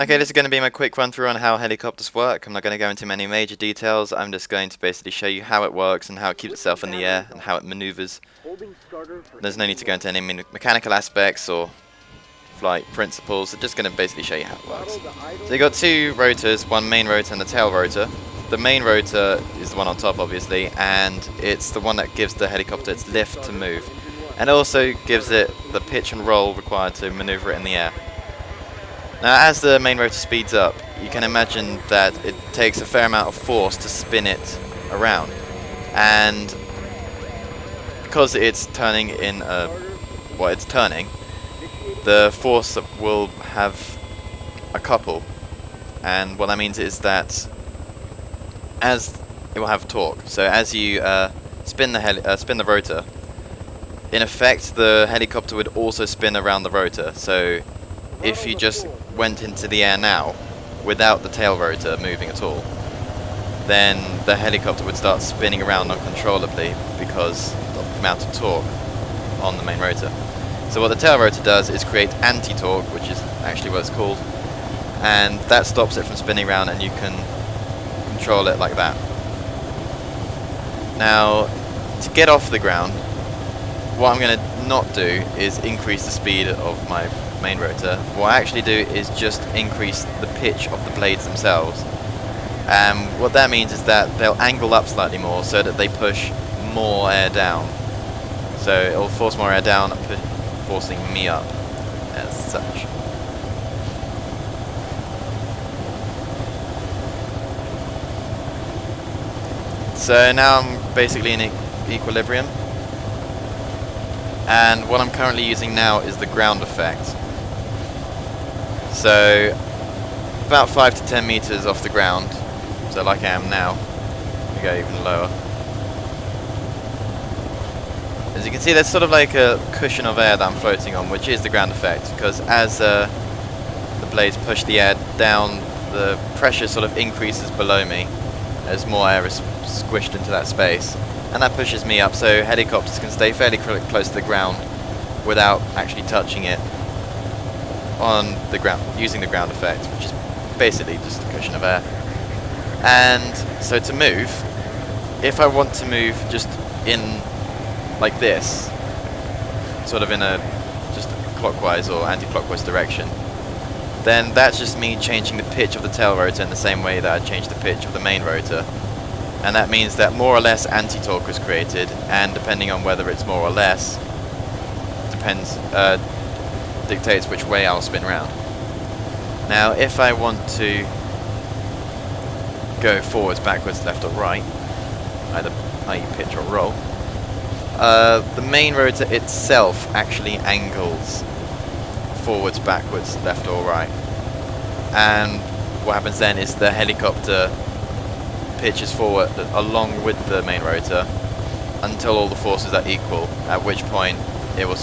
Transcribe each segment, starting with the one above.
Okay, this is going to be my quick run through on how helicopters work. I'm not going to go into many major details. I'm just going to basically show you how it works and how it keeps itself in the air and how it maneuvers. There's no need to go into any mechanical aspects or flight principles. I'm just going to basically show you how it works. So you've got two rotors, one main rotor and the tail rotor. The main rotor is the one on top, obviously, and it's the one that gives the helicopter its lift to move. And also gives it the pitch and roll required to maneuver it in the air. Now, as the main rotor speeds up, you can imagine that it takes a fair amount of force to spin it around. And because it's turning in it's turning, the force will have a couple. And what that means is that as it will have torque. So as you spin the rotor, in effect, the helicopter would also spin around the rotor. So if you just went into the air now without the tail rotor moving at all, then the helicopter would start spinning around uncontrollably because of the amount of torque on the main rotor. So what the tail rotor does is create anti-torque, which is actually what it's called, and that stops it from spinning around, and you can control it like that. Now, to get off the ground, what I'm going to not do is increase the speed of my main rotor. What I actually do is just increase the pitch of the blades themselves. What that means is that they'll angle up slightly more so that they push more air down. So it'll force more air down, forcing me up as such. So now I'm basically in equilibrium. And what I'm currently using now is the ground effect. So about 5 to 10 meters off the ground, so like I am now, we go even lower. As you can see, there's sort of like a cushion of air that I'm floating on, which is the ground effect, because as the blades push the air down, the pressure sort of increases below me as more air is squished into that space, and that pushes me up, so helicopters can stay fairly close to the ground without actually touching it on the ground, using the ground effect, which is basically just a cushion of air. And so to move, if I want to move just in like this, sort of in a just clockwise or anti-clockwise direction, then that's just me changing the pitch of the tail rotor in the same way that I changed the pitch of the main rotor. And that means that more or less anti-torque is created, and depending on whether it's more or less, dictates which way I'll spin round. Now, if I want to go forwards, backwards, left or right, either i.e. pitch or roll, the main rotor itself actually angles forwards, backwards, left or right. And what happens then is the helicopter pitches forward along with the main rotor until all the forces are equal, at which point it will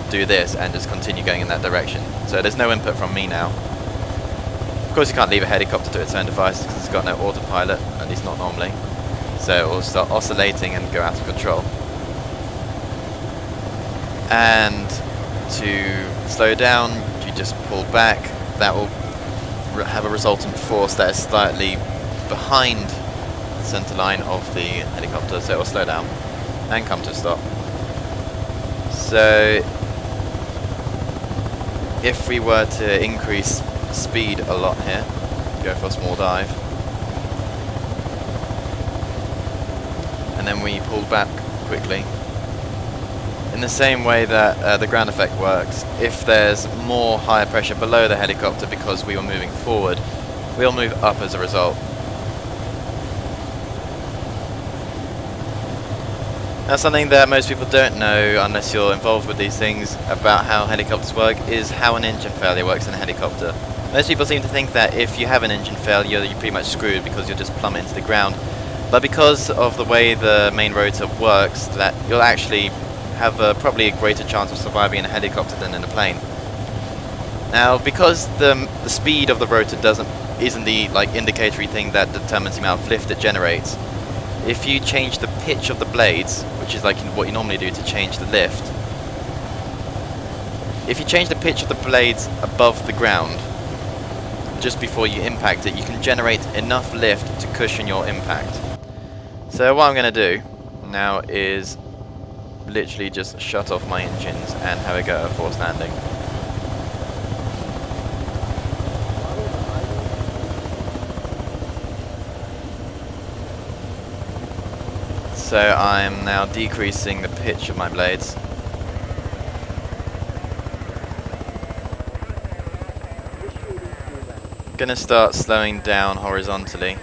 do this and just continue going in that direction. So there's no input from me now. Of course, you can't leave a helicopter to its own devices because it's got no autopilot, at least not normally. So it will start oscillating and go out of control. And to slow down, you just pull back. That will have a resultant force that is slightly behind the center line of the helicopter, so it will slow down and come to a stop. So if we were to increase speed a lot here, go for a small dive, and then we pull back quickly, in the same way that the ground effect works, if there's more higher pressure below the helicopter because we were moving forward, we'll move up as a result. Now, something that most people don't know, unless you're involved with these things, about how helicopters work, is how an engine failure works in a helicopter. Most people seem to think that if you have an engine failure, you're pretty much screwed because you'll just plummet into the ground. But because of the way the main rotor works, that you'll actually have probably a greater chance of surviving in a helicopter than in a plane. Now, because the speed of the rotor isn't the indicatory thing that determines the amount of lift it generates, if you change the pitch of the blades, which is like what you normally do to change the lift, if you change the pitch of the blades above the ground, just before you impact it, you can generate enough lift to cushion your impact. So what I'm going to do now is literally just shut off my engines and have a go at a forced landing. So I'm now decreasing the pitch of my blades. Gonna start slowing down horizontally.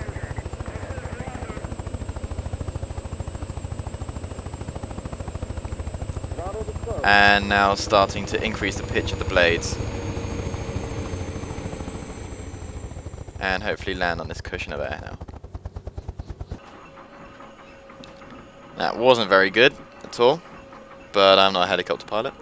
And now starting to increase the pitch of the blades. And hopefully land on this cushion of air now. That wasn't very good at all, but I'm not a helicopter pilot.